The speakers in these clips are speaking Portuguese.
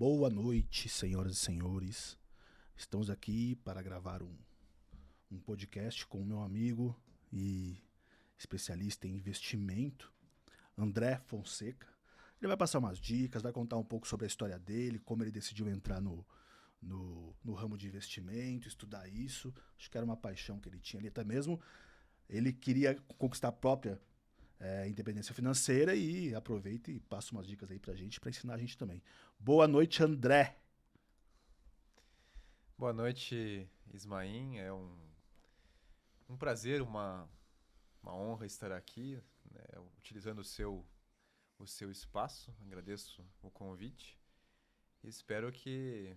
Boa noite, senhoras e senhores. Estamos aqui para gravar um podcast com o meu amigo e especialista em investimento, André Fonseca. Ele vai passar umas dicas, vai contar um pouco sobre a história dele, como ele decidiu entrar no ramo de investimento, estudar isso. Acho que era uma paixão que ele tinha ali até mesmo. Ele queria conquistar a própria independência financeira e aproveita e passa umas dicas aí pra gente, pra ensinar a gente também. Boa noite, André. Boa noite, Ismaim. É um prazer, uma honra estar aqui, né, utilizando o seu espaço. Agradeço o convite e espero que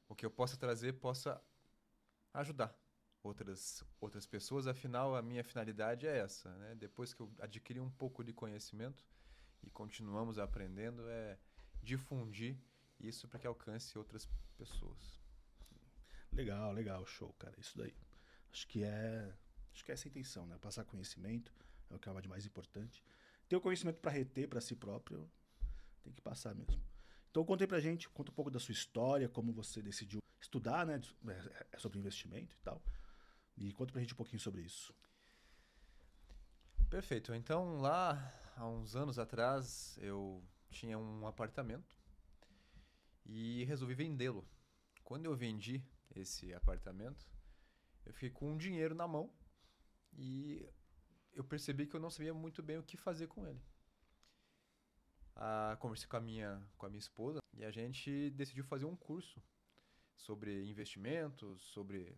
o que eu possa trazer possa ajudar outras pessoas. Afinal, a minha finalidade é essa, né? Depois que eu adquiri um pouco de conhecimento e continuamos aprendendo, é difundir isso para que alcance outras pessoas. Legal, legal, show, cara. Isso daí. Acho que é, acho que é essa a intenção, né? Passar conhecimento é o que é o de mais importante. Ter o conhecimento pra reter pra si próprio, tem que passar mesmo. Então conta aí pra gente, conta um pouco da sua história, como você decidiu estudar, né, sobre investimento e tal. E conta pra gente um pouquinho sobre isso. Perfeito. Então, lá há uns anos atrás, eu tinha um apartamento e resolvi vendê-lo. Quando eu vendi esse apartamento, eu fiquei com um dinheiro na mão e eu percebi que eu não sabia muito bem o que fazer com ele. Conversei com a minha esposa e a gente decidiu fazer um curso sobre investimentos, sobre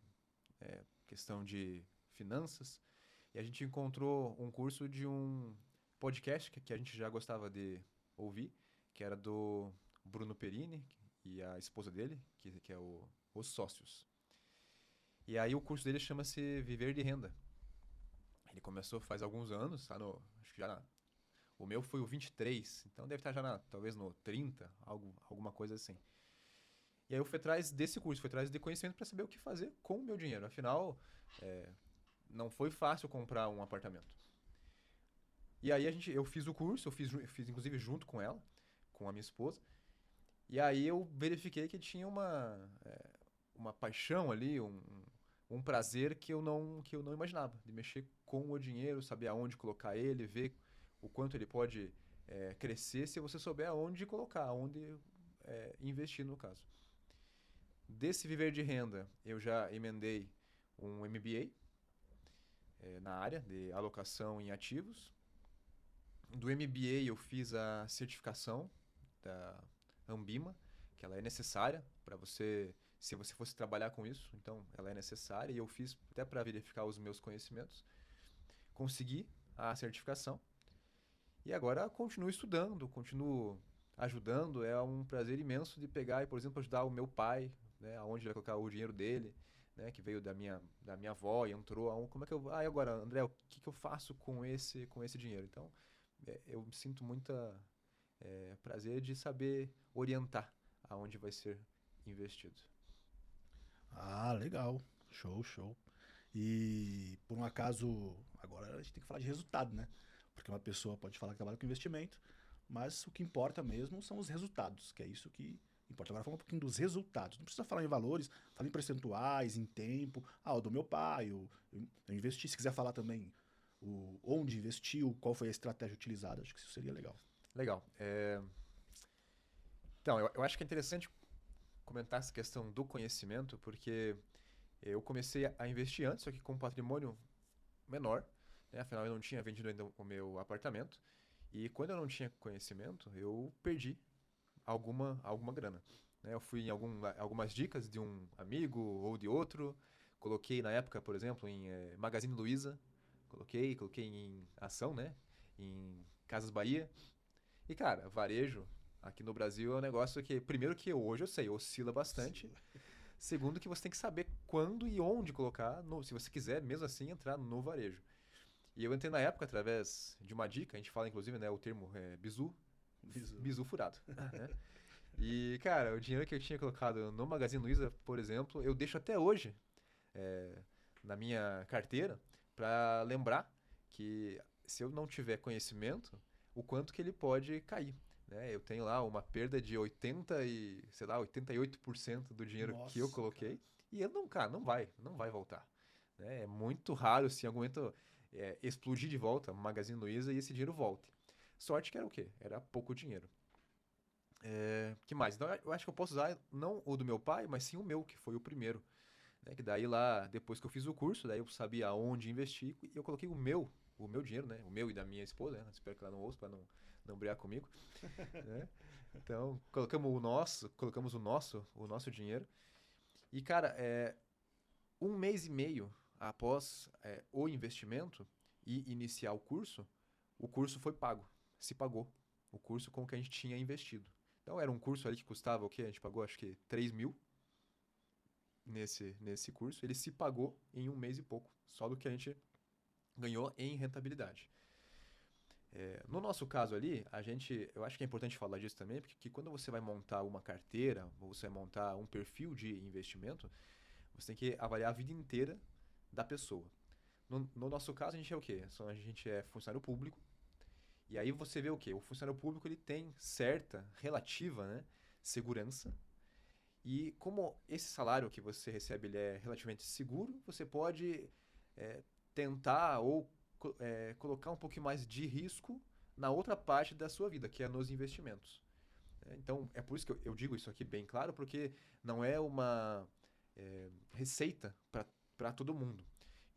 questão de finanças. E a gente encontrou um curso de um podcast que a gente já gostava de ouvir, que era do Bruno Perini e a esposa dele, que é Os Sócios. E aí o curso dele chama-se Viver de Renda. Ele começou faz alguns anos, acho que o meu foi o 23, então deve estar talvez no 30, alguma coisa assim. E aí eu fui atrás desse curso, fui atrás de conhecimento para saber o que fazer com o meu dinheiro. Afinal, não foi fácil comprar um apartamento. E aí eu fiz o curso, eu fiz inclusive junto com ela, com a minha esposa. E aí eu verifiquei que tinha uma paixão ali, um prazer que eu não imaginava, de mexer com o dinheiro, saber aonde colocar ele, ver o quanto ele pode crescer se você souber aonde colocar, aonde investir no caso. Desse viver de renda, eu já emendei um MBA na área de alocação em ativos. Do MBA eu fiz a certificação da Ambima, que ela é necessária para você, se você fosse trabalhar com isso, então ela é necessária e eu fiz até para verificar os meus conhecimentos. Consegui a certificação e agora continuo estudando, continuo ajudando. É um prazer imenso de pegar e, por exemplo, ajudar o meu pai, né, aonde ele vai colocar o dinheiro dele, né, que veio da minha avó e entrou. Como é que e agora, André, o que que eu faço com esse dinheiro? Então, eu sinto muita prazer de saber orientar aonde vai ser investido. Ah, legal. Show, show. E por um acaso, agora a gente tem que falar de resultado, né? Porque uma pessoa pode falar que trabalha com investimento, mas o que importa mesmo são os resultados, que é isso que importa. Agora fala um pouquinho dos resultados. Não precisa falar em valores, fala em percentuais, em tempo. Ah, o do meu pai, eu investi. Se quiser falar também onde investiu, qual foi a estratégia utilizada, acho que isso seria legal. Legal. Então, eu acho que é interessante comentar essa questão do conhecimento, porque eu comecei a investir antes, só que com um patrimônio menor, né? Afinal, eu não tinha vendido ainda o meu apartamento. E quando eu não tinha conhecimento, eu perdi alguma grana, né? Eu fui em algumas dicas de um amigo ou de outro. Coloquei na época, por exemplo, em Magazine Luiza. Coloquei em ação, né? Em Casas Bahia. E, cara, varejo aqui no Brasil é um negócio que, primeiro que hoje eu sei, oscila bastante. Segundo que você tem que saber quando e onde colocar, se você quiser, mesmo assim, entrar no varejo. E eu entrei na época através de uma dica, a gente fala inclusive, né, o termo bizu, Isso. bizu furado, né? E, cara, o dinheiro que eu tinha colocado no Magazine Luiza, por exemplo, eu deixo até hoje é, na minha carteira para lembrar que se eu não tiver conhecimento, o quanto que ele pode cair. né? Eu tenho lá uma perda de 88% do dinheiro que eu Nossa, coloquei. cara. E ele não, cara, não vai voltar. Né? É muito raro, se em algum momento explodir de volta Magazine Luiza e esse dinheiro volte. Sorte que era o quê? Era pouco dinheiro. Que mais? Então, eu acho que eu posso usar não o do meu pai, mas sim o meu, que foi o primeiro. Né? Que daí lá, depois que eu fiz o curso, daí eu sabia aonde investir e eu coloquei o meu dinheiro, né? O meu e da minha esposa, né? Espero que ela não ouça para não brigar comigo, né? Então, colocamos o nosso dinheiro. E, cara, 1 mês e meio após o investimento e iniciar o curso foi pago. Se pagou. O curso com o que a gente tinha investido. Então, era um curso ali que custava o quê? A gente pagou, acho que 3 mil nesse curso. Ele se pagou em 1 mês e pouco. Só do que a gente ganhou em rentabilidade. No nosso caso ali, eu acho que é importante falar disso também, porque quando você vai montar uma carteira, ou você vai montar um perfil de investimento, você tem que avaliar a vida inteira da pessoa. No nosso caso, a gente é o quê? A gente é funcionário público, e aí você vê o quê? O funcionário público ele tem certa, relativa, né, segurança, e como esse salário que você recebe ele é relativamente seguro, você pode tentar ou colocar um pouquinho mais de risco na outra parte da sua vida, que é nos investimentos. Então, é por isso que eu digo isso aqui bem claro, porque não é uma receita para todo mundo.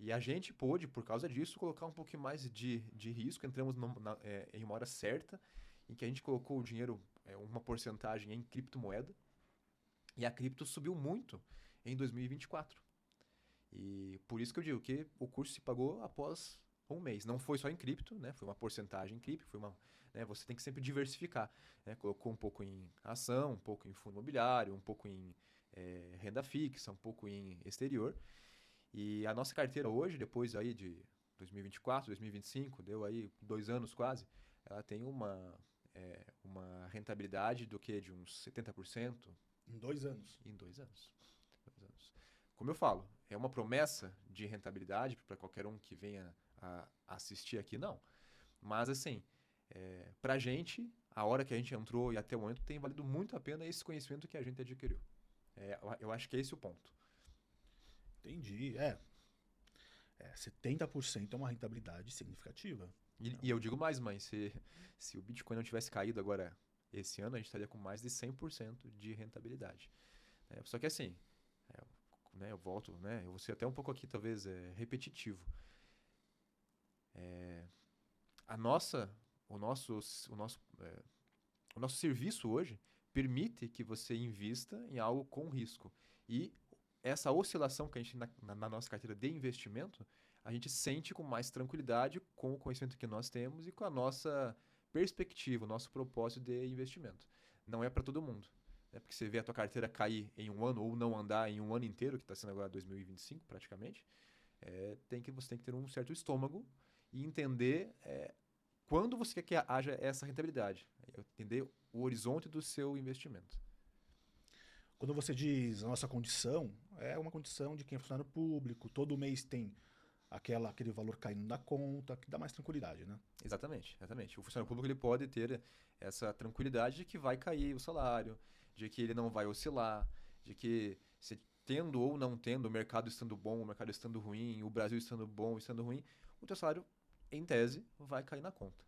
E a gente pôde, por causa disso, colocar um pouquinho mais de risco. Entramos em uma hora certa, em que a gente colocou o dinheiro, uma porcentagem em criptomoeda, e a cripto subiu muito em 2024. E por isso que eu digo que o curso se pagou após 1 mês. Não foi só em cripto, né? Foi uma porcentagem em cripto, né? Você tem que sempre diversificar. Né? Colocou um pouco em ação, um pouco em fundo imobiliário, um pouco em renda fixa, um pouco em exterior. E a nossa carteira hoje, depois aí de 2024, 2025, deu aí 2 anos quase, ela tem uma rentabilidade do que? De uns 70% Em 2 anos. em 2 anos. 2 anos. Como eu falo, é uma promessa de rentabilidade para qualquer um que venha a assistir aqui, não. Mas assim, pra gente, a hora que a gente entrou e até o momento tem valido muito a pena esse conhecimento que a gente adquiriu. Eu acho que é esse o ponto. Entendi. 70% é uma rentabilidade significativa. E eu digo mais, mãe, se o Bitcoin não tivesse caído agora esse ano, a gente estaria com mais de 100% de rentabilidade. Só que assim, é, eu volto, né, eu vou ser até um pouco aqui talvez repetitivo. A nossa, o nosso, o nosso, o nosso serviço hoje permite que você invista em algo com risco. E essa oscilação que a gente na nossa carteira de investimento, a gente sente com mais tranquilidade com o conhecimento que nós temos e com a nossa perspectiva, o nosso propósito de investimento. Não é para todo mundo. Né? Porque você vê a tua carteira cair em um ano ou não andar em um ano inteiro, que está sendo agora 2025 praticamente, você tem que ter um certo estômago e entender quando você quer que haja essa rentabilidade. Entender o horizonte do seu investimento. Quando você diz a nossa condição, é uma condição de quem é funcionário público, todo mês tem aquele valor caindo na conta, que dá mais tranquilidade, né? Exatamente, exatamente. O funcionário público ele pode ter essa tranquilidade de que vai cair o salário, de que ele não vai oscilar, de que se tendo ou não tendo, o mercado estando bom, o mercado estando ruim, o Brasil estando bom, ou estando ruim, o teu salário, em tese, vai cair na conta.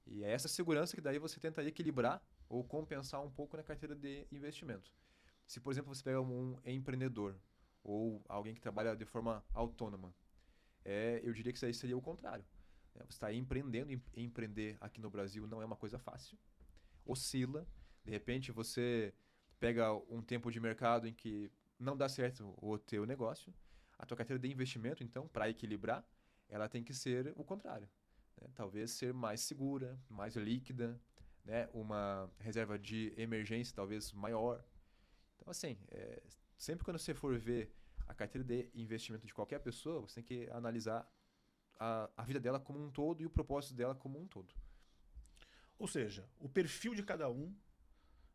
E é essa segurança que daí você tenta equilibrar ou compensar um pouco na carteira de investimento. Se, por exemplo, você pega um empreendedor ou alguém que trabalha de forma autônoma, eu diria que isso aí seria o contrário. Você está empreendendo, empreender aqui no Brasil não é uma coisa fácil. Oscila, de repente você pega um tempo de mercado em que não dá certo o teu negócio. A tua carteira de investimento, então, para equilibrar, ela tem que ser o contrário. Né? Talvez ser mais segura, mais líquida, né? Uma reserva de emergência talvez maior. Então, assim, sempre quando você for ver a carteira de investimento de qualquer pessoa, você tem que analisar a vida dela como um todo e o propósito dela como um todo. Ou seja, o perfil de cada um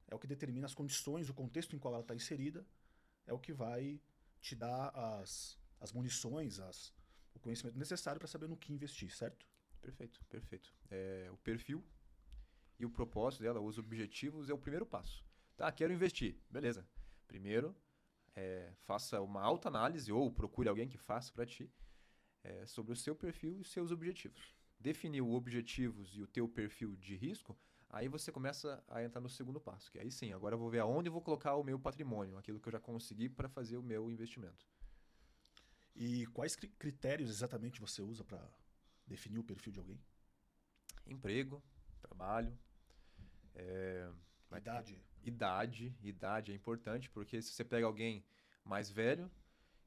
é o que determina as condições, o contexto em qual ela está inserida, é o que vai te dar as munições, o conhecimento necessário para saber no que investir, certo? Perfeito, perfeito. O perfil e o propósito dela, os objetivos, é o primeiro passo. Tá, quero investir. Beleza. Primeiro, faça uma autoanálise ou procure alguém que faça para ti sobre o seu perfil e os seus objetivos. Definir os objetivos e o teu perfil de risco, aí você começa a entrar no segundo passo, que aí sim, agora eu vou ver aonde eu vou colocar o meu patrimônio, aquilo que eu já consegui para fazer o meu investimento. E quais critérios exatamente você usa para definir o perfil de alguém? Emprego, trabalho, idade é importante, porque se você pega alguém mais velho,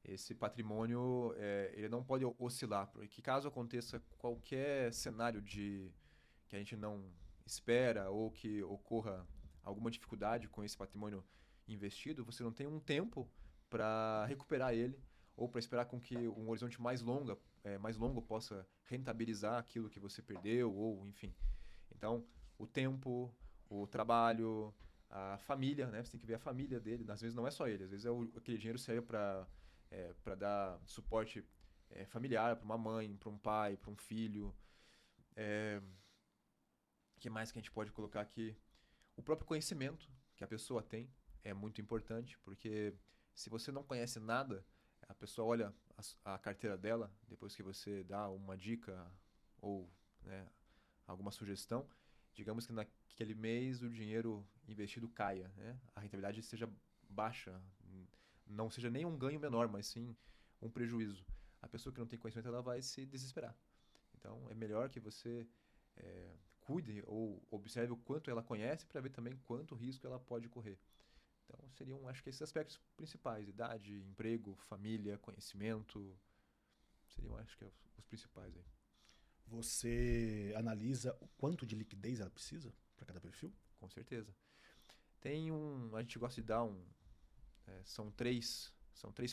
esse patrimônio ele não pode oscilar, porque caso aconteça qualquer cenário que a gente não espera ou que ocorra alguma dificuldade com esse patrimônio investido, você não tem um tempo para recuperar ele ou para esperar com que um horizonte mais longo possa rentabilizar aquilo que você perdeu ou enfim. Então, o tempo, o trabalho, a família, né? Você tem que ver a família dele. Às vezes não é só ele, às vezes aquele dinheiro serve para dar suporte familiar para uma mãe, para um pai, para um filho. O que mais que a gente pode colocar aqui? O próprio conhecimento que a pessoa tem é muito importante, porque se você não conhece nada, a pessoa olha a carteira dela, depois que você dá uma dica ou né, alguma sugestão, digamos que naquele mês o dinheiro investido caia, né? A rentabilidade seja baixa, não seja nem um ganho menor, mas sim um prejuízo. A pessoa que não tem conhecimento, ela vai se desesperar. Então, é melhor que você cuide ou observe o quanto ela conhece para ver também quanto risco ela pode correr. Então, seriam, acho que esses aspectos principais: idade, emprego, família, conhecimento. Seriam, acho que, os principais aí. Você analisa o quanto de liquidez ela precisa para cada perfil? Com certeza. A gente gosta de dar são três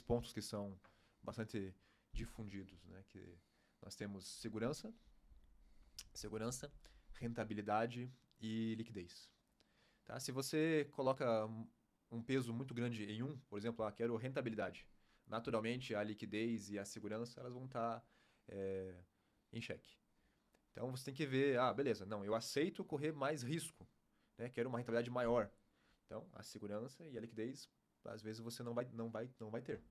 pontos que são bastante difundidos, né? Que nós temos segurança, rentabilidade e liquidez. Tá? Se você coloca um peso muito grande em por exemplo, quero rentabilidade, naturalmente a liquidez e a segurança elas vão estar em xeque. Então você tem que ver, beleza, não, eu aceito correr mais risco, né? Quero uma rentabilidade maior. Então a segurança e a liquidez, às vezes você não vai ter.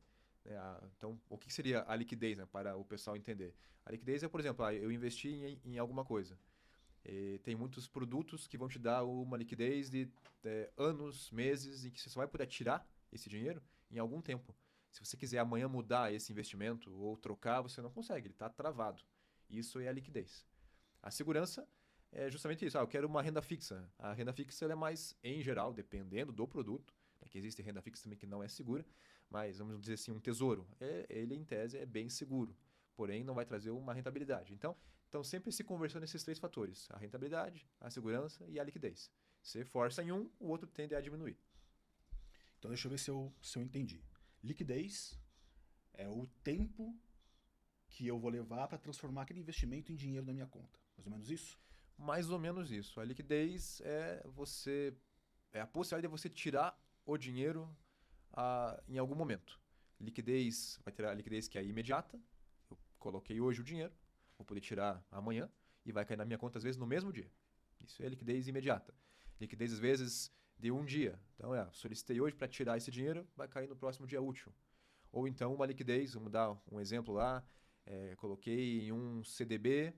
Então, o que seria a liquidez, né, para o pessoal entender? A liquidez é, por exemplo, eu investi em alguma coisa. E tem muitos produtos que vão te dar uma liquidez de anos, meses, em que você só vai poder tirar esse dinheiro em algum tempo. Se você quiser amanhã mudar esse investimento ou trocar, você não consegue, ele está travado. Isso é a liquidez. A segurança é justamente isso. Eu quero uma renda fixa. A renda fixa ela é mais, em geral, dependendo do produto, que existe renda fixa também que não é segura, mas vamos dizer assim, um tesouro. Ele, em tese, é bem seguro, porém não vai trazer uma rentabilidade. Então sempre se conversando nesses três fatores: a rentabilidade, a segurança e a liquidez. Você força em um, o outro tende a diminuir. Então deixa eu ver se eu entendi. Liquidez é o tempo que eu vou levar para transformar aquele investimento em dinheiro na minha conta. Mais ou menos isso? Mais ou menos isso. A liquidez é a possibilidade de você tirar o dinheiro em algum momento. Liquidez, vai ter a liquidez que é imediata. Eu coloquei hoje o dinheiro, vou poder tirar amanhã e vai cair na minha conta às vezes no mesmo dia. Isso é liquidez imediata. Liquidez às vezes de um dia. Então solicitei hoje para tirar esse dinheiro, vai cair no próximo dia útil. Ou então uma liquidez, vamos dar um exemplo lá, coloquei em um CDB,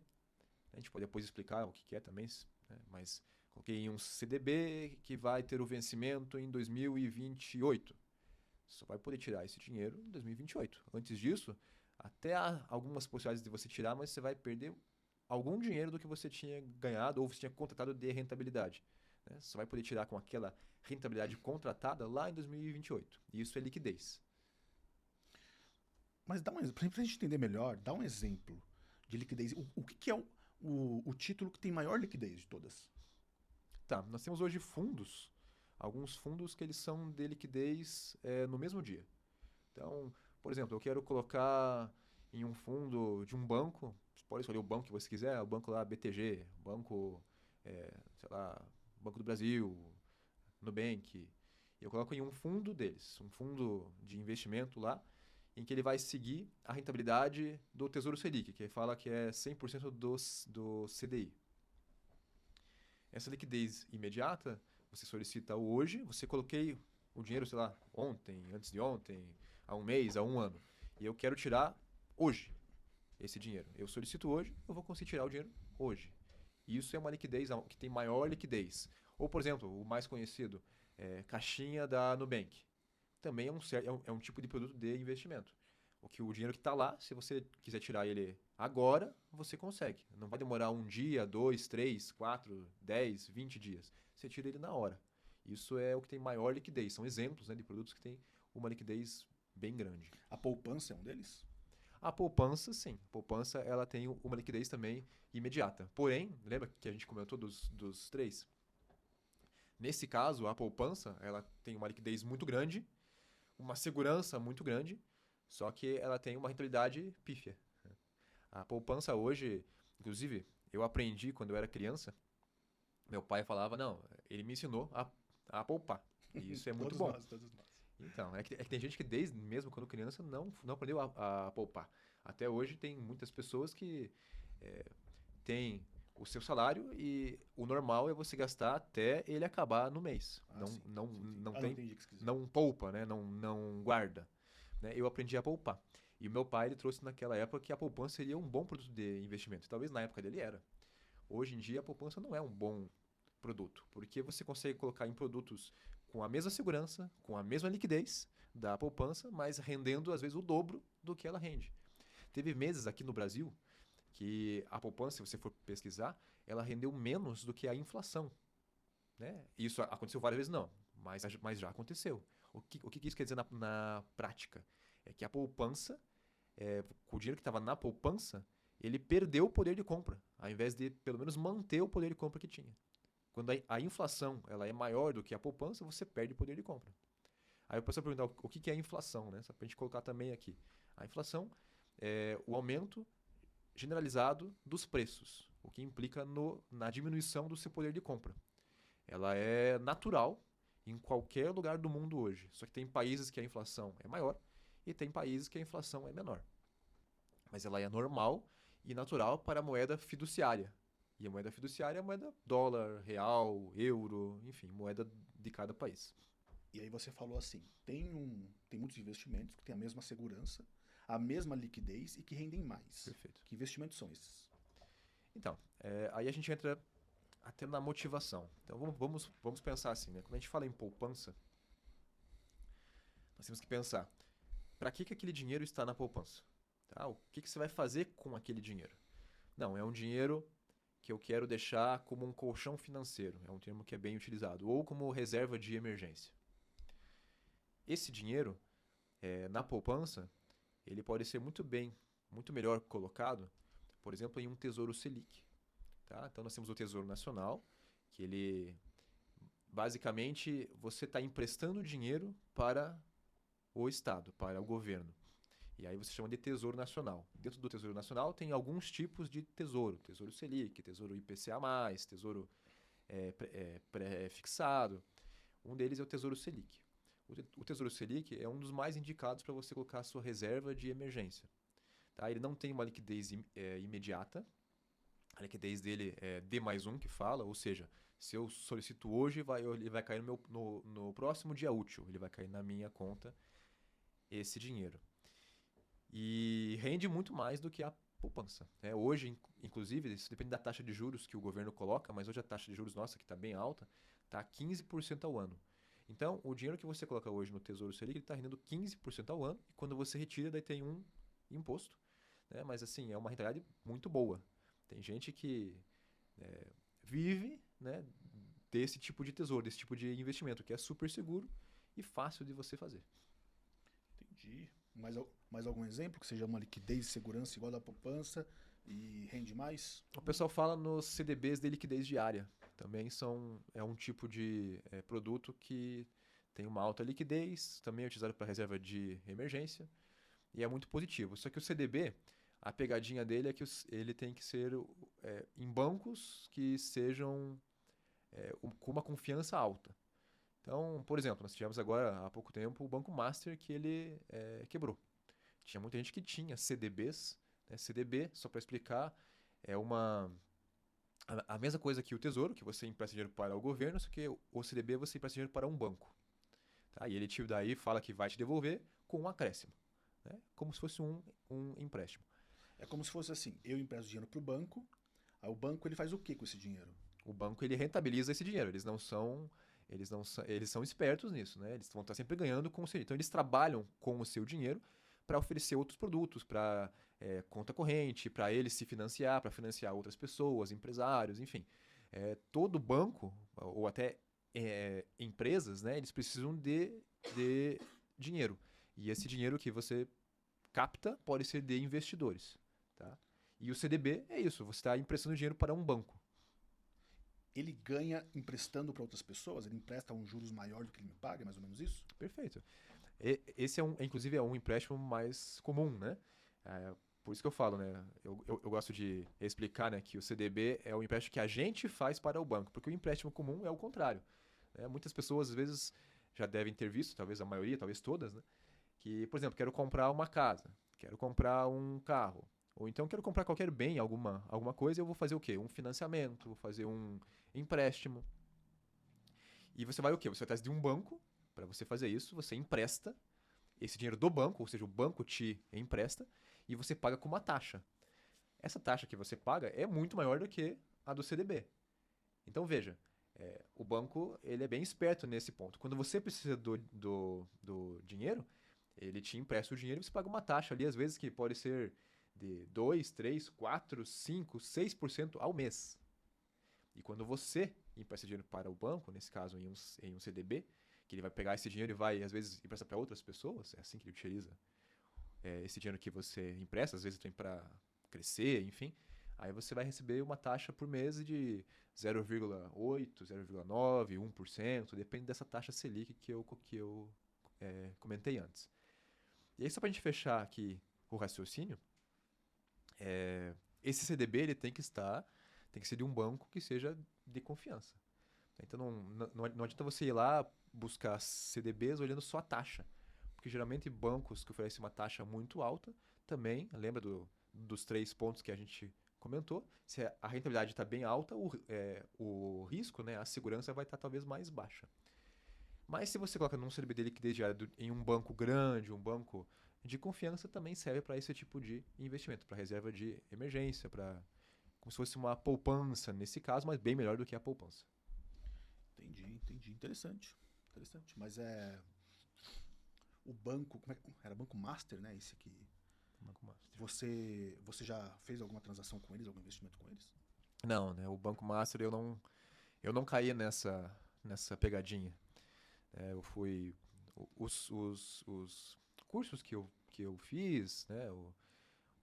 a gente pode depois explicar o que é também, né? Mas coloquei em um CDB que vai ter o vencimento em 2028. Só vai poder tirar esse dinheiro em 2028. Antes disso, até há algumas possibilidades de você tirar, mas você vai perder algum dinheiro do que você tinha ganhado ou você tinha contratado de rentabilidade. Né? Você vai poder tirar com aquela rentabilidade contratada lá em 2028. E isso é liquidez. Mas para a gente entender melhor, dá um exemplo de liquidez. O que é o título que tem maior liquidez de todas? Tá, nós temos hoje alguns fundos que eles são de liquidez no mesmo dia. Então, por exemplo, eu quero colocar em um fundo de um banco, você pode escolher o banco que você quiser, o banco lá BTG, banco, sei lá, Banco do Brasil, Nubank. Eu coloco em um fundo deles, um fundo de investimento lá, em que ele vai seguir a rentabilidade do Tesouro Selic, que fala que é 100% do CDI. Essa liquidez imediata, você solicita hoje, você coloquei o dinheiro, sei lá, ontem, antes de ontem, há um mês, há um ano, e eu quero tirar hoje esse dinheiro. Eu solicito hoje, eu vou conseguir tirar o dinheiro hoje. Isso é uma liquidez que tem maior liquidez. Ou, por exemplo, o mais conhecido, caixinha da Nubank. Também é um tipo de produto de investimento. O dinheiro que está lá, se você quiser tirar ele agora, você consegue. Não vai demorar um dia, 2, 3, 4, 10, 20 dias. Você tira ele na hora. Isso é o que tem maior liquidez. São exemplos, né, de produtos que têm uma liquidez bem grande. A poupança é um deles? A poupança, sim. A poupança ela tem uma liquidez também imediata. Porém, lembra que a gente comentou dos três? Nesse caso, a poupança ela tem uma liquidez muito grande, uma segurança muito grande, só que ela tem uma rentabilidade pífia. A poupança hoje, inclusive, eu aprendi quando eu era criança, meu pai falava, não, ele me ensinou a poupar. E isso é muito bom. Todos nós. Então, é que tem gente que desde mesmo quando criança não aprendeu a poupar. Até hoje tem muitas pessoas que têm o seu salário e o normal é você gastar até ele acabar no mês. Sim, Não, sim. não Não tem, entendi o que você quis dizer. não poupa, né? Não guarda. Né? Eu aprendi a poupar. E o meu pai ele trouxe naquela época que a poupança seria um bom produto de investimento. Talvez na época dele era. Hoje em dia a poupança não é um bom produto, porque você consegue colocar em produtos com a mesma segurança, com a mesma liquidez da poupança, mas rendendo às vezes o dobro do que ela rende. Teve meses aqui no Brasil que a poupança, se você for pesquisar, ela rendeu menos do que a inflação. Né? Isso aconteceu várias vezes, não, mas já aconteceu. O que isso quer dizer na prática? É que a poupança, com o dinheiro que estava na poupança, ele perdeu o poder de compra, ao invés de pelo menos manter o poder de compra que tinha. Quando a inflação ela é maior do que a poupança, você perde o poder de compra. Aí eu posso perguntar o que é a inflação, né? Só para a gente colocar também aqui. A inflação é o aumento generalizado dos preços, o que implica na diminuição do seu poder de compra. Ela é natural em qualquer lugar do mundo hoje. Só que tem países que a inflação é maior e tem países que a inflação é menor. Mas ela é normal e natural para a moeda fiduciária. E a moeda fiduciária é a moeda dólar, real, euro, enfim, moeda de cada país. E aí você falou assim, tem muitos investimentos que têm a mesma segurança, a mesma liquidez e que rendem mais. Perfeito. Que investimentos são esses? Então, aí a gente entra até na motivação. Então vamos pensar assim, né? Quando a gente fala em poupança, nós temos que pensar, para que aquele dinheiro está na poupança? Tá? O que você vai fazer com aquele dinheiro? Não, é um dinheiro que eu quero deixar como um colchão financeiro, é um termo que é bem utilizado, ou como reserva de emergência. Esse dinheiro, na poupança, ele pode ser muito melhor colocado, por exemplo, em um Tesouro Selic. Tá? Então nós temos o Tesouro Nacional, que ele, basicamente, você está emprestando dinheiro para o Estado, para o governo. E aí você chama de Tesouro Nacional. Dentro do Tesouro Nacional tem alguns tipos de tesouro. Tesouro Selic, Tesouro IPCA+, Tesouro pré-fixado. Um deles é o Tesouro Selic. O Tesouro Selic é um dos mais indicados para você colocar a sua reserva de emergência. Tá? Ele não tem uma liquidez imediata. A liquidez dele é D+1 que fala, ou seja, se eu solicito hoje, ele vai cair no próximo dia útil. Ele vai cair na minha conta esse dinheiro. E rende muito mais do que a poupança. Hoje, inclusive, isso depende da taxa de juros que o governo coloca, mas hoje a taxa de juros nossa, que está bem alta, está 15% ao ano. Então, o dinheiro que você coloca hoje no Tesouro Selic está rendendo 15% ao ano, e quando você retira, daí tem um imposto. Né? Mas, assim, é uma rentabilidade muito boa. Tem gente que vive, né, desse tipo de tesouro, desse tipo de investimento, que é super seguro e fácil de você fazer. Entendi. Mais algum exemplo que seja uma liquidez e segurança igual da poupança e rende mais? O pessoal fala nos CDBs de liquidez diária. Também é um tipo de produto que tem uma alta liquidez, também é utilizado para reserva de emergência e é muito positivo. Só que o CDB, a pegadinha dele é que ele tem que ser em bancos que sejam com uma confiança alta. Então, por exemplo, nós tivemos agora há pouco tempo o Banco Master que ele quebrou. Tinha muita gente que tinha CDBs. Né? CDB, só para explicar, é uma a mesma coisa que o Tesouro, que você empresta dinheiro para o governo, só que o CDB você empresta dinheiro para um banco. Tá? E ele daí fala que vai te devolver com um acréscimo, né? Como se fosse um empréstimo. É como se fosse assim, eu empresto dinheiro pro banco, aí o banco ele faz o que com esse dinheiro? O banco ele rentabiliza esse dinheiro. Eles são espertos nisso, né? Eles vão estar sempre ganhando com o seu. Então eles trabalham com o seu dinheiro para oferecer outros produtos, para conta corrente, para eles se financiar, para financiar outras pessoas, empresários, enfim. Todo banco ou até empresas, né? Eles precisam de dinheiro. E esse dinheiro que você capta pode ser de investidores, tá? E o CDB é isso. Você está emprestando dinheiro para um banco. Ele ganha emprestando para outras pessoas? Ele empresta um juros maior do que ele me paga, é mais ou menos isso? Perfeito. Esse inclusive, é um empréstimo mais comum, né? Por isso que eu falo, né? Eu gosto de explicar, né, que o CDB é o empréstimo que a gente faz para o banco, porque o empréstimo comum é o contrário, né? Muitas pessoas, às vezes, já devem ter visto, talvez a maioria, talvez todas, né? Que, por exemplo, quero comprar uma casa, quero comprar um carro, ou então quero comprar qualquer bem, alguma coisa, eu vou fazer o quê? Um financiamento, vou fazer um empréstimo. E você vai o quê? Você vai atrás de um banco para você fazer isso, você empresta esse dinheiro do banco, ou seja, o banco te empresta e você paga com uma taxa. Essa taxa que você paga é muito maior do que a do CDB. Então veja, o banco ele é bem esperto nesse ponto. Quando você precisa do dinheiro, ele te empresta o dinheiro e você paga uma taxa ali, às vezes que pode ser de 2, 3, 4, 5, 6% ao mês. E quando você empresta dinheiro para o banco, nesse caso em um CDB, que ele vai pegar esse dinheiro e vai, às vezes, emprestar para outras pessoas, é assim que ele utiliza esse dinheiro que você empresta, às vezes tem para crescer, enfim, aí você vai receber uma taxa por mês de 0,8, 0,9, 1%, depende dessa taxa Selic que eu comentei antes. E aí, só para a gente fechar aqui o raciocínio, esse CDB ele tem que ser de um banco que seja de confiança. Então não adianta você ir lá buscar CDBs olhando só a taxa. Porque geralmente bancos que oferecem uma taxa muito alta também, lembra dos 3 pontos que a gente comentou, se a rentabilidade está bem alta, o risco, né, a segurança vai estar talvez mais baixa. Mas se você coloca num CDB de liquidez diária em um banco grande, um banco de confiança, também serve para esse tipo de investimento, para reserva de emergência, como se fosse uma poupança nesse caso, mas bem melhor do que a poupança. Entendi. Interessante. Mas o banco, era Banco Master, né? Esse aqui. Banco Master. Você já fez alguma transação com eles, algum investimento com eles? Não, né? O Banco Master eu não caí nessa pegadinha. Eu fui os cursos que eu fiz, né? O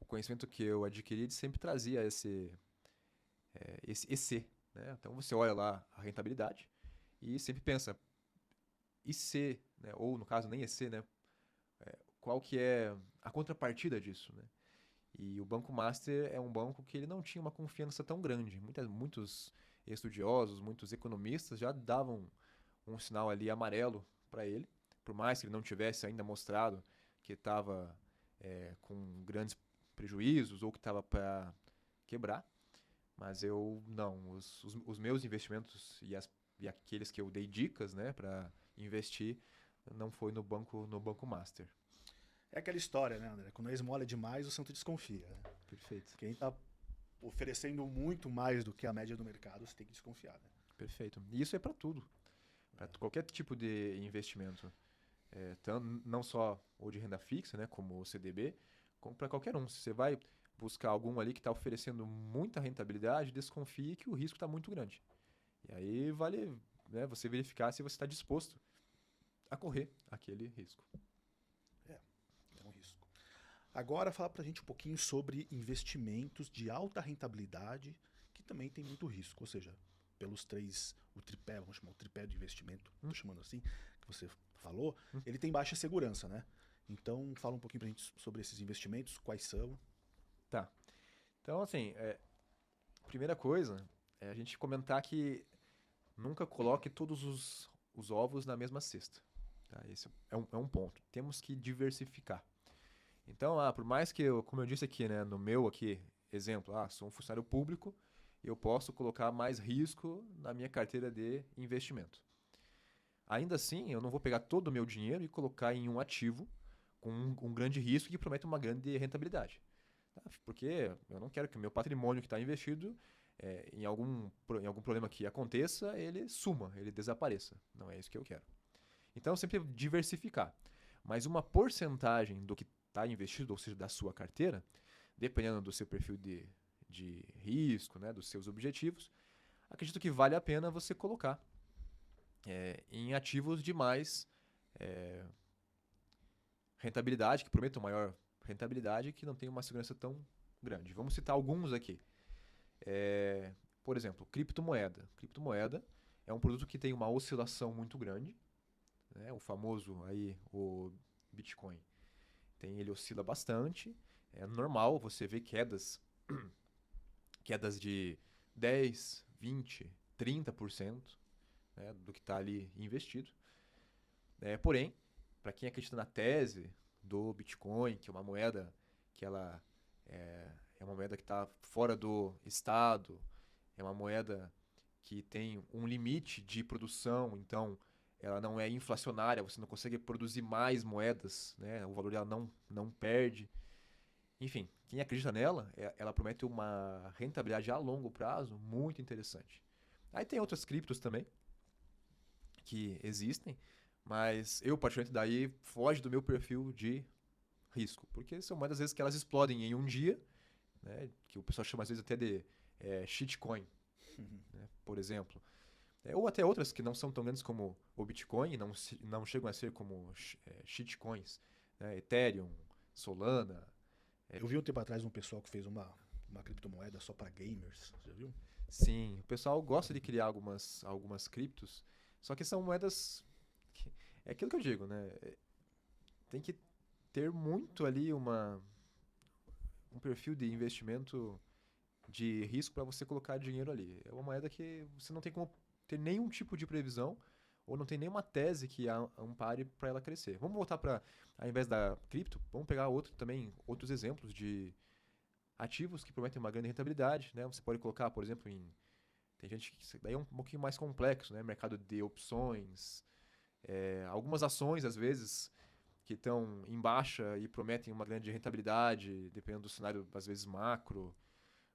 conhecimento que eu adquiri sempre trazia esse EC, né? Então você olha lá a rentabilidade e sempre pensa IC, né? Ou no caso nem EC, né? Qual que é a contrapartida disso, né? E o Banco Master é um banco que ele não tinha uma confiança tão grande. Muitos estudiosos, muitos economistas já davam um sinal ali amarelo para ele, por mais que ele não tivesse ainda mostrado que estava com grandes prejuízos ou que estava para quebrar. Mas os meus investimentos e aqueles que eu dei dicas, né, para investir, não foi no Banco Master. É aquela história, né, André? Quando a esmola é demais, o santo desconfia. Né? Perfeito. Quem está oferecendo muito mais do que a média do mercado, você tem que desconfiar. Né? Perfeito. E isso é para tudo. Para qualquer tipo de investimento. Não só o de renda fixa, né, como o CDB, como para qualquer um. Se você vai buscar algum ali que está oferecendo muita rentabilidade, desconfie que o risco está muito grande. E aí vale, né, você verificar se você está disposto a correr aquele risco. É um risco. Agora fala pra gente um pouquinho sobre investimentos de alta rentabilidade, que também tem muito risco. Ou seja, pelos o tripé, vamos chamar o tripé de investimento, estou chamando assim, que você falou, ele tem baixa segurança, né? Então fala um pouquinho pra gente sobre esses investimentos, quais são. Tá. Então, assim, primeira coisa é a gente comentar que nunca coloque todos os ovos na mesma cesta. Tá? Esse é um ponto. Temos que diversificar. Então, por mais que como eu disse aqui, né, no meu aqui exemplo, sou um funcionário público, eu posso colocar mais risco na minha carteira de investimento. Ainda assim, eu não vou pegar todo o meu dinheiro e colocar em um ativo com um grande risco que promete uma grande rentabilidade. Tá? Porque eu não quero que o meu patrimônio que está investido, em algum problema que aconteça, ele suma, ele desapareça. Não é isso que eu quero. Então, sempre diversificar. Mas uma porcentagem do que está investido, ou seja, da sua carteira, dependendo do seu perfil de risco, né, dos seus objetivos, acredito que vale a pena você colocar em ativos de mais rentabilidade, que prometam maior rentabilidade, que não tem uma segurança tão grande. Vamos citar alguns aqui. Por exemplo, criptomoeda. Criptomoeda é um produto que tem uma oscilação muito grande, né? O famoso aí, o Bitcoin. Ele oscila bastante. É normal você ver quedas de 10, 20, 30%, né, do que está ali investido. Porém, para quem acredita na tese do Bitcoin, que é uma moeda que ela é uma moeda que está fora do Estado, é uma moeda que tem um limite de produção, então ela não é inflacionária, você não consegue produzir mais moedas, né, o valor dela não perde. Enfim, quem acredita nela, ela promete uma rentabilidade a longo prazo muito interessante. Aí tem outras criptos também que existem, mas eu, particularmente, daí foge do meu perfil de risco, porque são moedas, às vezes, que elas explodem em um dia, né, que o pessoal chama, às vezes, até de shitcoin, né, por exemplo. Ou até outras que não são tão grandes como o Bitcoin, não chegam a ser como shitcoins, né, Ethereum, Solana. Eu vi um tempo atrás um pessoal que fez uma criptomoeda só para gamers, você viu? Sim, o pessoal gosta de criar algumas criptos, só que são moedas... É aquilo que eu digo, né? Tem que ter muito ali um perfil de investimento de risco para você colocar dinheiro ali. É uma moeda que você não tem como ter nenhum tipo de previsão ou não tem nenhuma tese que ampare para ela crescer. Vamos voltar para, ao invés da cripto, vamos pegar outros exemplos de ativos que prometem uma grande rentabilidade, né? Você pode colocar, por exemplo, tem gente que daí é um pouquinho mais complexo, né? Mercado de opções, algumas ações, às vezes, que estão em baixa e prometem uma grande rentabilidade, dependendo do cenário, às vezes, macro.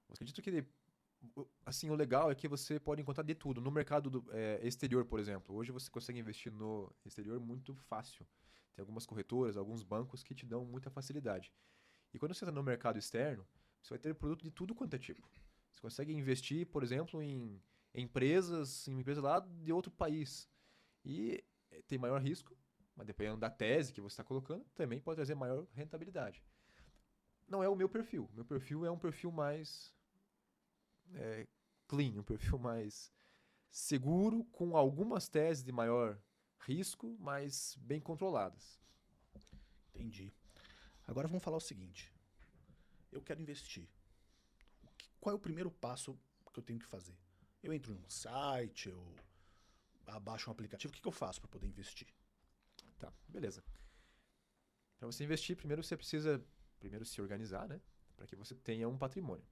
Eu acredito que, assim, o legal é que você pode encontrar de tudo. No mercado exterior, por exemplo, hoje você consegue investir no exterior muito fácil. Tem algumas corretoras, alguns bancos que te dão muita facilidade. E quando você está no mercado externo, você vai ter produto de tudo quanto é tipo. Você consegue investir, por exemplo, em empresas lá de outro país. E tem maior risco, mas dependendo da tese que você está colocando, também pode trazer maior rentabilidade. Não é o meu perfil. Meu perfil é um perfil mais clean, um perfil mais seguro, com algumas teses de maior risco, mas bem controladas. Entendi. Agora vamos falar o seguinte. Eu quero investir. Qual é o primeiro passo que eu tenho que fazer? Eu entro num site, eu abaixo um aplicativo, o que eu faço para poder investir? Tá, beleza. Para você investir, primeiro você precisa se organizar, né? Para que você tenha um patrimônio.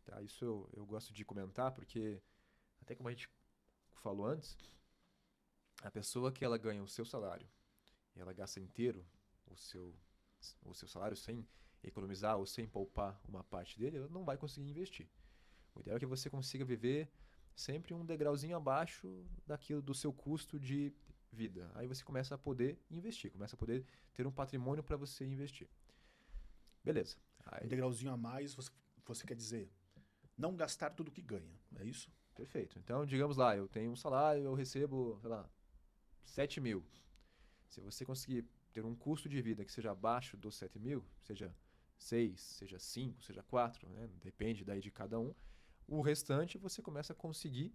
Tá? Isso eu gosto de comentar porque, até como a gente falou antes, a pessoa que ela ganha o seu salário e ela gasta inteiro o seu salário sem economizar ou sem poupar uma parte dele, ela não vai conseguir investir. O ideal é que você consiga viver sempre um degrauzinho abaixo daquilo do seu custo de vida. Aí você começa a poder investir, começa a poder ter um patrimônio para você investir. Beleza. Um degrauzinho a mais, você quer dizer não gastar tudo que ganha, é isso? Perfeito. Então, digamos lá, eu tenho um salário, eu recebo, sei lá, 7 mil. Se você conseguir ter um custo de vida que seja abaixo dos 7 mil, seja 6, seja 5, seja 4, né? Depende daí de cada um, o restante você começa a conseguir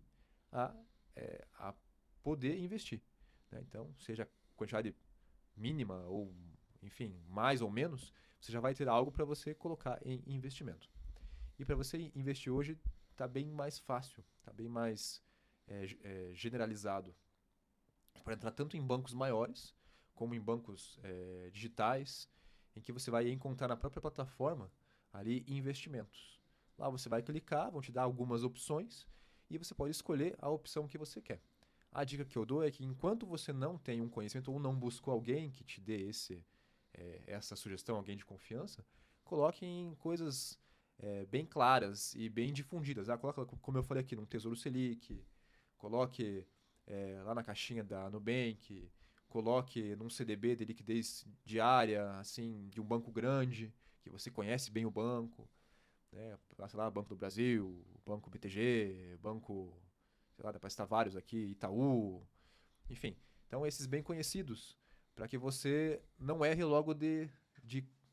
a poder investir. Né? Então, seja quantidade mínima ou, enfim, mais ou menos, você já vai ter algo para você colocar em investimento. E para você investir hoje está bem mais fácil, está bem mais generalizado. Para entrar tanto em bancos maiores, como em bancos digitais, em que você vai encontrar na própria plataforma ali investimentos. Lá você vai clicar, vão te dar algumas opções e você pode escolher a opção que você quer. A dica que eu dou é que enquanto você não tem um conhecimento ou não buscou alguém que te dê essa sugestão, alguém de confiança, coloque em coisas bem claras e bem difundidas. Coloca, como eu falei aqui, num Tesouro Selic, coloque lá na caixinha da Nubank, coloque num CDB de liquidez diária, assim, de um banco grande, que você conhece bem o banco, né? Sei lá, Banco do Brasil, Banco BTG, Banco, sei lá, dá para citar vários aqui, Itaú, enfim. Então, esses bem conhecidos, para que você não erre logo de,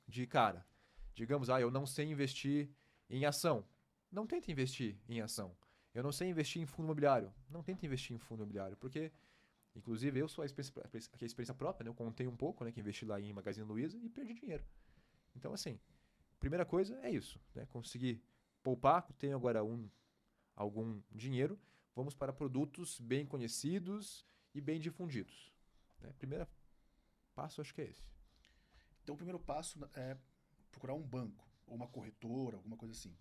de cara. Digamos, eu não sei investir em ação. Não tente investir em ação. Eu não sei investir em fundo imobiliário. Não tente investir em fundo imobiliário, porque, inclusive, eu sou aqui a experiência própria, né? Eu contei um pouco, né, que investi lá em Magazine Luiza e perdi dinheiro. Então, assim, primeira coisa é isso, né? Conseguir poupar, tenho agora algum dinheiro, vamos para produtos bem conhecidos e bem difundidos. Né? Primeiro passo, acho que é esse. Então o primeiro passo é procurar um banco, ou uma corretora, alguma coisa assim.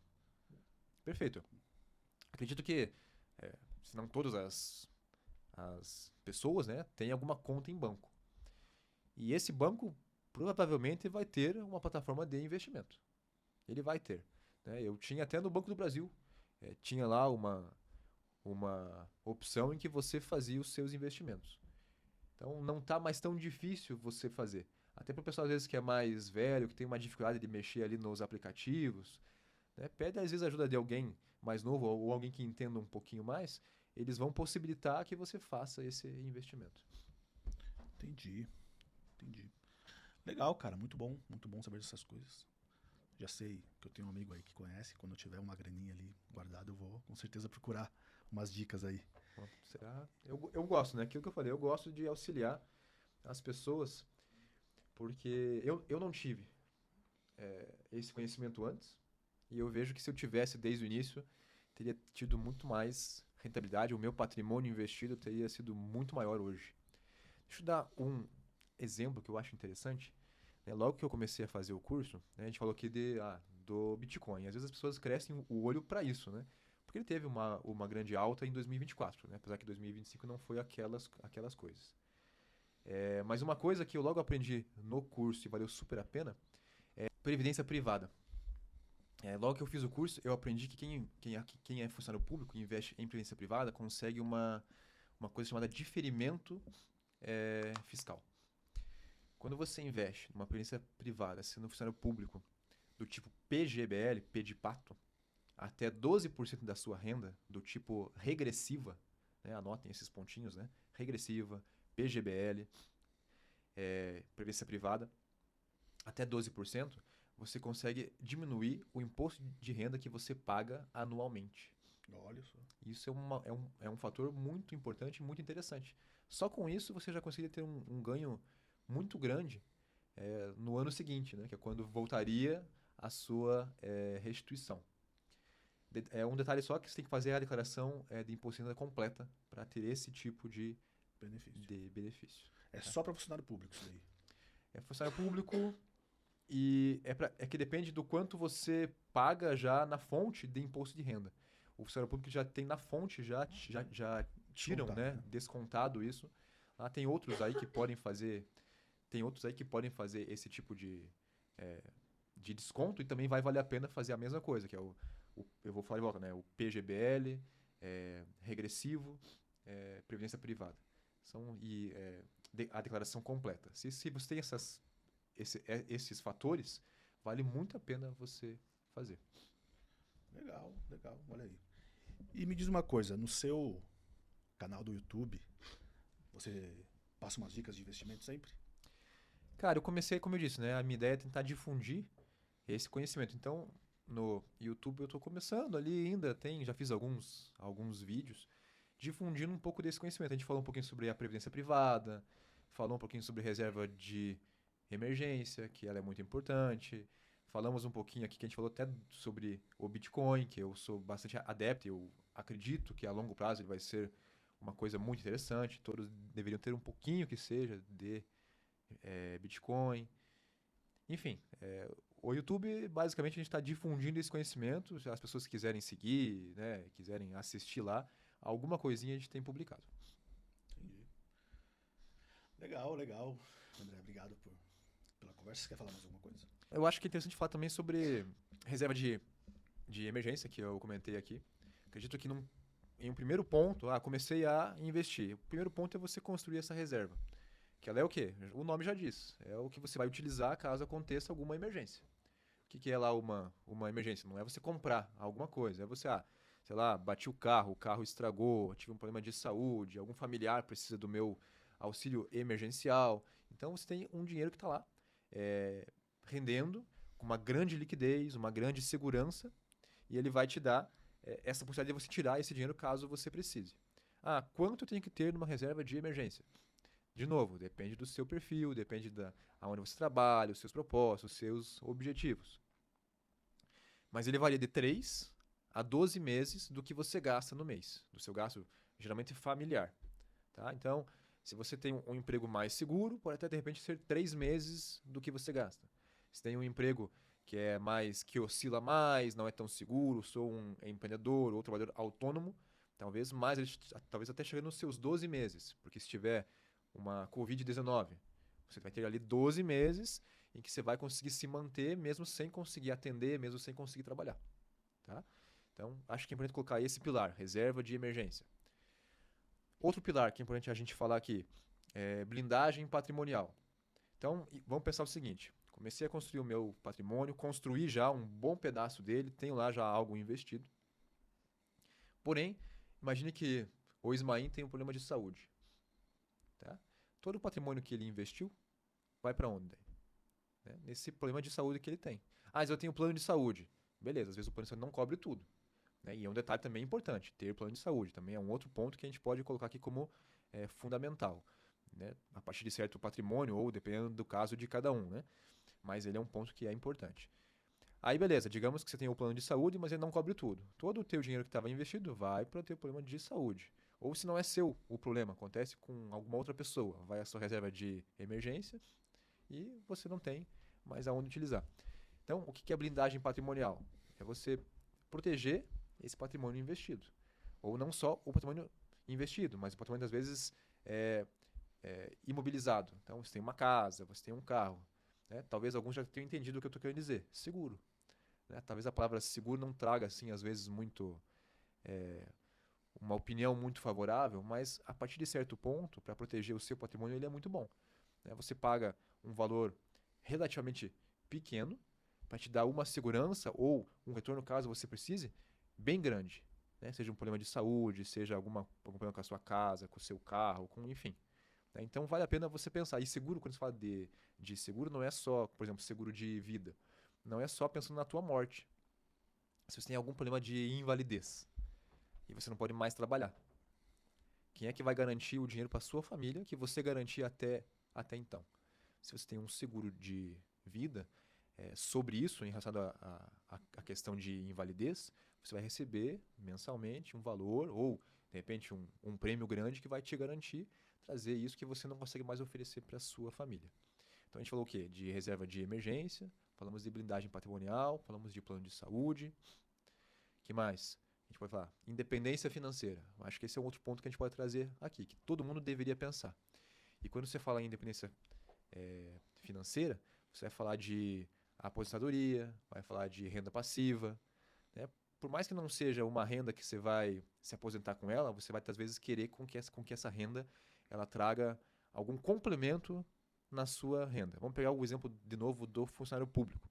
Perfeito. Acredito que, se não todas as pessoas, né, têm alguma conta em banco. E esse banco provavelmente vai ter uma plataforma de investimento. Ele vai ter. Né? Eu tinha até no Banco do Brasil, tinha lá uma opção em que você fazia os seus investimentos. Então não está mais tão difícil você fazer. Até para o pessoal às vezes que é mais velho, que tem uma dificuldade de mexer ali nos aplicativos, né? Pede às vezes ajuda de alguém mais novo ou alguém que entenda um pouquinho mais, eles vão possibilitar que você faça esse investimento. Entendi, entendi. Legal, cara, muito bom saber dessas coisas. Já sei que eu tenho um amigo aí que conhece, quando eu tiver uma graninha ali guardada, eu vou com certeza procurar umas dicas aí. Bom, será? Eu gosto, né? Aquilo que eu falei, eu gosto de auxiliar as pessoas, porque eu não tive esse conhecimento antes, e eu vejo que se eu tivesse desde o início, teria tido muito mais rentabilidade, o meu patrimônio investido teria sido muito maior hoje. Deixa eu dar um exemplo que eu acho interessante. Né? Logo que eu comecei a fazer o curso, né, a gente falou aqui do Bitcoin. Às vezes as pessoas crescem o olho para isso, né? Porque ele teve uma grande alta em 2024, né? Apesar que 2025 não foi aquelas coisas. Mas uma coisa que eu logo aprendi no curso e valeu super a pena é previdência privada. Logo que eu fiz o curso, eu aprendi que quem é funcionário público e investe em previdência privada consegue uma coisa chamada diferimento fiscal. Quando você investe numa previdência privada, sendo funcionário público do tipo PGBL, P de pato, até 12% da sua renda do tipo regressiva, né? Anotem esses pontinhos, né? Regressiva, PGBL, previdência privada, até 12%, você consegue diminuir o imposto de renda que você paga anualmente. Olha só. Isso é um fator muito importante e muito interessante. Só com isso você já conseguiria ter um ganho muito grande no ano seguinte, né? Que é quando voltaria a sua restituição. Um detalhe só que você tem que fazer a declaração de imposto de renda completa para ter esse tipo de benefício. É só para funcionário público isso daí. É funcionário público e é que depende do quanto você paga já na fonte de imposto de renda. O funcionário público já tem na fonte, já tiram, né, descontado isso. Lá tem outros aí que podem fazer esse tipo de desconto e também vai valer a pena fazer a mesma coisa, que é eu vou falar de volta, né, o PGBL, regressivo, previdência privada. A declaração completa. Se você tem esses fatores, vale muito a pena você fazer. Legal, legal, olha aí. E me diz uma coisa, no seu canal do YouTube, você passa umas dicas de investimento sempre? Cara, eu comecei, como eu disse, né? A minha ideia é tentar difundir esse conhecimento. Então, no YouTube eu estou começando ali ainda, já fiz alguns vídeos difundindo um pouco desse conhecimento. A gente falou um pouquinho sobre a previdência privada, falou um pouquinho sobre reserva de emergência, que ela é muito importante. Falamos um pouquinho aqui, que a gente falou até sobre o Bitcoin, que eu sou bastante adepto, eu acredito que a longo prazo ele vai ser uma coisa muito interessante. Todos deveriam ter um pouquinho que seja de Bitcoin. Enfim, O YouTube, basicamente, a gente está difundindo esse conhecimento. Se as pessoas quiserem seguir, né, quiserem assistir lá, alguma coisinha a gente tem publicado. Entendi. Legal, legal. André, obrigado pela conversa. Você quer falar mais alguma coisa? Eu acho que é interessante falar também sobre reserva de emergência, que eu comentei aqui. Acredito que em um primeiro ponto, comecei a investir. O primeiro ponto é você construir essa reserva. Que ela é o quê? O nome já diz. É o que você vai utilizar caso aconteça alguma emergência. O que é lá uma emergência? Não é você comprar alguma coisa. É você, sei lá, bati o carro estragou, tive um problema de saúde, algum familiar precisa do meu auxílio emergencial. Então você tem um dinheiro que está lá rendendo com uma grande liquidez, uma grande segurança, e ele vai te dar essa possibilidade de você tirar esse dinheiro caso você precise. Quanto eu tenho que ter numa reserva de emergência? De novo, depende do seu perfil, depende aonde você trabalha, os seus propósitos, os seus objetivos. Mas ele varia de 3 a 12 meses do que você gasta no mês, do seu gasto geralmente familiar. Tá? Então, se você tem um emprego mais seguro, pode até de repente ser 3 meses do que você gasta. Se tem um emprego que oscila mais, não é tão seguro, sou um empreendedor ou trabalhador autônomo, talvez até chegando nos seus 12 meses, porque se tiver uma Covid-19, você vai ter ali 12 meses em que você vai conseguir se manter mesmo sem conseguir atender, mesmo sem conseguir trabalhar. Tá? Então, acho que é importante colocar esse pilar, reserva de emergência. Outro pilar que é importante a gente falar aqui é blindagem patrimonial. Então, vamos pensar o seguinte, comecei a construir o meu patrimônio, construí já um bom pedaço dele, tenho lá já algo investido. Porém, imagine que o Ismael tem um problema de saúde. Tá? Todo o patrimônio que ele investiu vai para onde? Nesse problema de saúde que ele tem. Mas eu tenho plano de saúde. Beleza, às vezes o plano de saúde não cobre tudo. Né? E é um detalhe também importante, ter plano de saúde. Também é um outro ponto que a gente pode colocar aqui como fundamental. Né? A partir de certo patrimônio, ou dependendo do caso de cada um. Né? Mas ele é um ponto que é importante. Aí beleza, digamos que você tem o plano de saúde, mas ele não cobre tudo. Todo o teu dinheiro que estava investido vai para o teu problema de saúde. Ou se não é seu o problema, acontece com alguma outra pessoa, vai à sua reserva de emergência e você não tem mais aonde utilizar. Então, o que é blindagem patrimonial? É você proteger esse patrimônio investido. Ou não só o patrimônio investido, mas o patrimônio, às vezes, imobilizado. Então, você tem uma casa, você tem um carro. Né? Talvez alguns já tenham entendido o que eu estou querendo dizer. Seguro. Né? Talvez a palavra seguro não traga, assim, às vezes, muito... uma opinião muito favorável, mas a partir de certo ponto, para proteger o seu patrimônio, ele é muito bom. Né? Você paga um valor relativamente pequeno para te dar uma segurança ou um retorno, caso você precise, bem grande. Né? Seja um problema de saúde, seja algum problema com a sua casa, com o seu carro, enfim. Né? Então vale a pena você pensar. E seguro, quando você fala de seguro, não é só, por exemplo, seguro de vida. Não é só pensando na tua morte. Se você tem algum problema de invalidez e você não pode mais trabalhar, quem é que vai garantir o dinheiro para sua família que você garantia até então? Se você tem um seguro de vida sobre isso, em relação à questão de invalidez, você vai receber mensalmente um valor ou, de repente, um prêmio grande que vai te garantir trazer isso que você não consegue mais oferecer para a sua família. Então a gente falou o quê? De reserva de emergência, falamos de blindagem patrimonial, falamos de plano de saúde. O que mais? A gente pode falar independência financeira. Acho que esse é um outro ponto que a gente pode trazer aqui, que todo mundo deveria pensar. E quando você fala em independência financeira, você vai falar de aposentadoria, vai falar de renda passiva. Né? Por mais que não seja uma renda que você vai se aposentar com ela, você vai, às vezes, querer com que essa renda ela traga algum complemento na sua renda. Vamos pegar o exemplo, de novo, do funcionário público.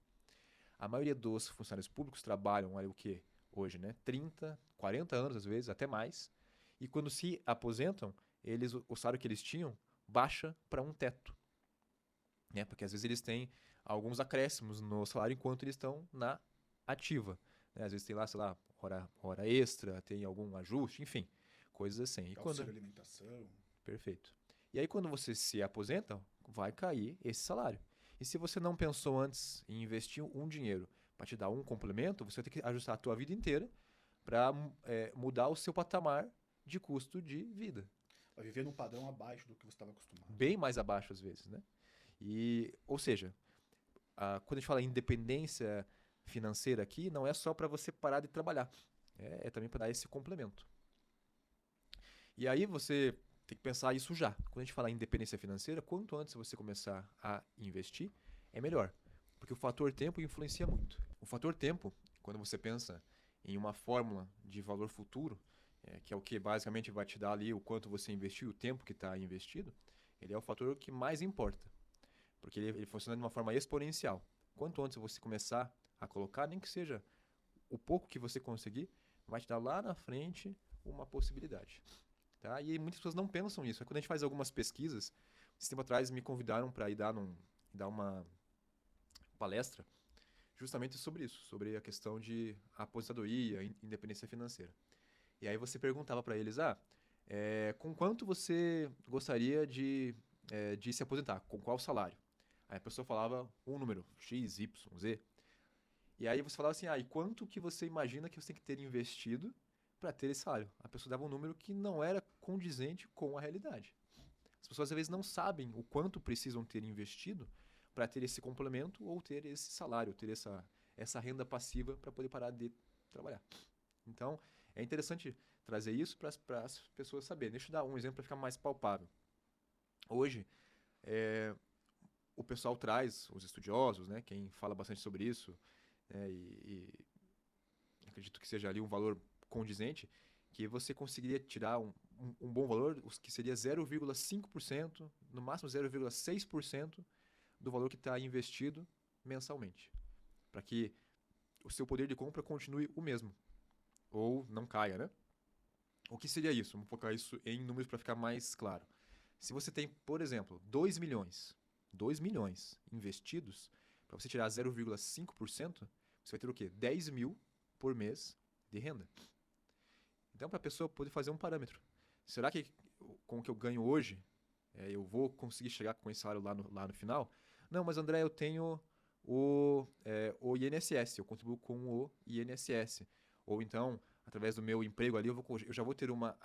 A maioria dos funcionários públicos trabalham o quê? Hoje, né? 30, 40 anos, às vezes, até mais. E quando se aposentam, o salário que eles tinham baixa para um teto. Né? Porque às vezes eles têm alguns acréscimos no salário enquanto eles estão na ativa. Né? Às vezes tem lá, sei lá, hora extra, tem algum ajuste, enfim, coisas assim. E auxílio alimentação. Perfeito. E aí quando você se aposenta, vai cair esse salário. E se você não pensou antes em investir um dinheiro para te dar um complemento, você vai ter que ajustar a tua vida inteira para mudar o seu patamar de custo de vida. Vai viver num padrão abaixo do que você estava acostumado. Bem mais abaixo às vezes, né? Ou seja, quando a gente fala em independência financeira aqui, não é só para você parar de trabalhar. É também para dar esse complemento. E aí você tem que pensar isso já. Quando a gente fala em independência financeira, quanto antes você começar a investir, é melhor. Porque o fator tempo influencia muito. O fator tempo, quando você pensa em uma fórmula de valor futuro, que é o que basicamente vai te dar ali o quanto você investiu, o tempo que está investido, ele é o fator que mais importa. Porque ele funciona de uma forma exponencial. Quanto antes você começar a colocar, nem que seja o pouco que você conseguir, vai te dar lá na frente uma possibilidade. Tá? E muitas pessoas não pensam nisso. Quando a gente faz algumas pesquisas, esse tempo atrás me convidaram para ir dar uma palestra justamente sobre isso, sobre a questão de aposentadoria, independência financeira. E aí você perguntava para eles, com quanto você gostaria de se aposentar? Com qual salário? Aí a pessoa falava um número, X, Y, Z. E aí você falava assim, e quanto que você imagina que você tem que ter investido para ter esse salário? A pessoa dava um número que não era condizente com a realidade. As pessoas às vezes não sabem o quanto precisam ter investido para ter esse complemento ou ter esse salário, ter essa renda passiva para poder parar de trabalhar. Então, é interessante trazer isso para as pessoas saberem. Deixa eu dar um exemplo para ficar mais palpável. Hoje, o pessoal traz, os estudiosos, né, quem fala bastante sobre isso, e acredito que seja ali um valor condizente, que você conseguiria tirar um bom valor, que seria 0,5%, no máximo 0,6% do valor que está investido mensalmente, para que o seu poder de compra continue o mesmo, ou não caia, né? O que seria isso? Vamos focar isso em números para ficar mais claro. Se você tem, por exemplo, 2 milhões investidos, para você tirar 0,5%, você vai ter o quê? 10 mil por mês de renda. Então, para a pessoa poder fazer um parâmetro. Será que com o que eu ganho hoje, eu vou conseguir chegar com esse salário lá no final? Não, mas André, eu tenho o INSS, eu contribuo com o INSS. Ou então, através do meu emprego ali, eu já vou ter uma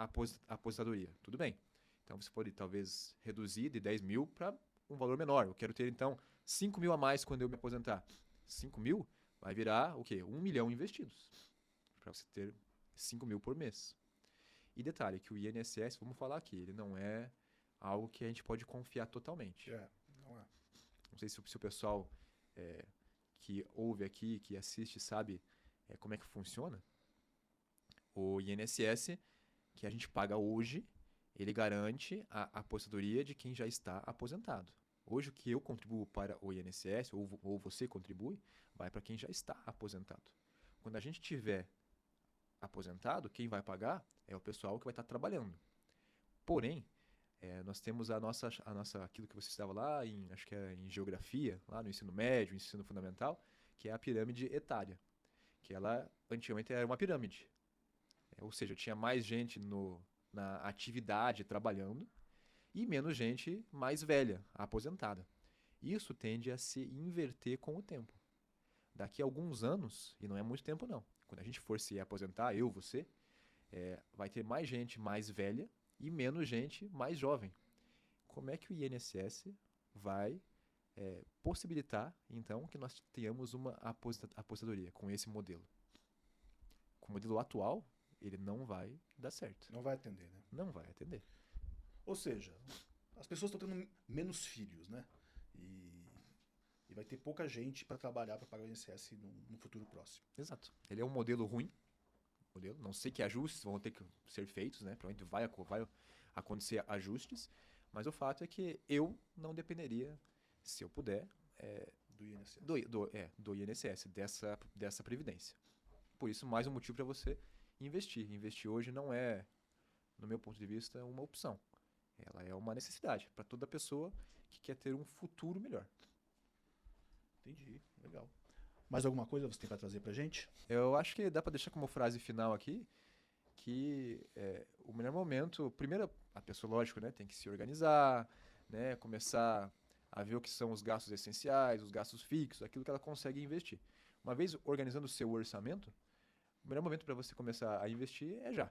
aposentadoria. Tudo bem. Então, você pode talvez reduzir de 10 mil para um valor menor. Eu quero ter, então, 5 mil a mais quando eu me aposentar. 5 mil vai virar o quê? 1 milhão investidos. Para você ter 5 mil por mês. E detalhe, que o INSS, vamos falar aqui, ele não é algo que a gente pode confiar totalmente. Não é. Não sei se o pessoal que ouve aqui, que assiste, sabe como é que funciona. O INSS, que a gente paga hoje, ele garante a aposentadoria de quem já está aposentado. Hoje o que eu contribuo para o INSS, ou você contribui, vai para quem já está aposentado. Quando a gente tiver aposentado, quem vai pagar é o pessoal que vai estar trabalhando. Porém, nós temos aquilo que você estava lá, acho que é em geografia, lá no ensino médio, ensino fundamental, que é a pirâmide etária. Que ela, antigamente, era uma pirâmide. Ou seja, tinha mais gente na atividade trabalhando e menos gente mais velha, aposentada. Isso tende a se inverter com o tempo. Daqui a alguns anos, e não é muito tempo não, quando a gente for se aposentar, você, vai ter mais gente mais velha e menos gente mais jovem. Como é que o INSS vai possibilitar, então, que nós tenhamos uma aposentadoria com esse modelo? Com o modelo atual, ele não vai dar certo. Não vai atender, né? Não vai atender. Ou seja, as pessoas estão tendo menos filhos, né? E vai ter pouca gente para trabalhar para pagar o INSS no futuro próximo. Exato. Ele é um modelo ruim. Não sei que ajustes vão ter que ser feitos, né? Provavelmente vai acontecer ajustes, mas o fato é que eu não dependeria, se eu puder, do INSS. Do INSS, dessa previdência. Por isso, mais um motivo para você investir. Investir hoje não é, no meu ponto de vista, uma opção. Ela é uma necessidade para toda pessoa que quer ter um futuro melhor. Entendi, legal. Mais alguma coisa você tem para trazer para a gente? Eu acho que dá para deixar como frase final aqui que o melhor momento, primeiro a pessoa, lógico, né, tem que se organizar, né, começar a ver o que são os gastos essenciais, os gastos fixos, aquilo que ela consegue investir. Uma vez organizando o seu orçamento, o melhor momento para você começar a investir é já.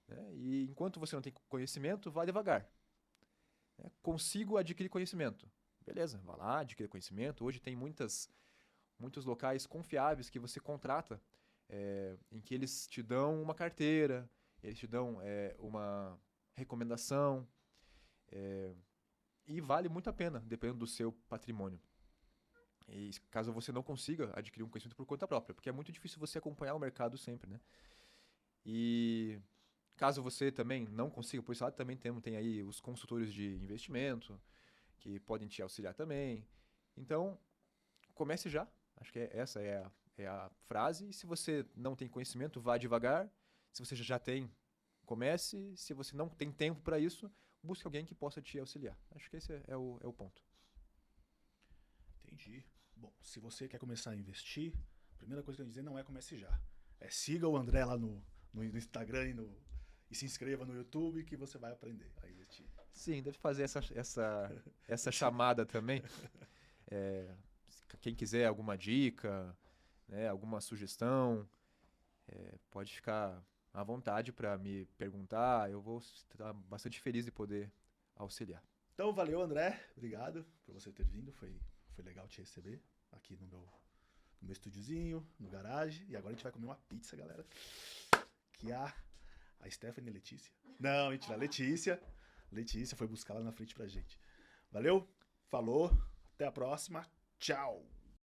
Né? E enquanto você não tem conhecimento, vá devagar. Consigo adquirir conhecimento. beleza, vá lá, adquira conhecimento. Hoje tem muitos locais confiáveis que você contrata, em que eles te dão uma carteira, eles te dão uma recomendação, e vale muito a pena, dependendo do seu patrimônio. E caso você não consiga adquirir um conhecimento por conta própria, porque é muito difícil você acompanhar o mercado sempre, né? E caso você também não consiga, por esse lado também tem aí os consultores de investimento, que podem te auxiliar também. Então, comece já. Acho que essa é a frase. E se você não tem conhecimento, vá devagar. Se você já tem, comece. Se você não tem tempo para isso, busque alguém que possa te auxiliar. Acho que esse é o ponto. Entendi. Bom, se você quer começar a investir, a primeira coisa que eu ia dizer não é comece já. Siga o André lá no Instagram e se inscreva no YouTube que você vai aprender a investir. Sim, deve fazer essa chamada também. Quem quiser alguma dica, né, alguma sugestão, pode ficar à vontade para me perguntar. Eu vou estar bastante feliz de poder auxiliar. Então, valeu, André. Obrigado por você ter vindo. Foi legal te receber aqui no meu estúdiozinho, no garagem. E agora a gente vai comer uma pizza, galera. Que a Stephanie e a Letícia. Não, mentira, a Letícia foi buscar lá na frente pra gente. Valeu, falou, até a próxima. Tchau.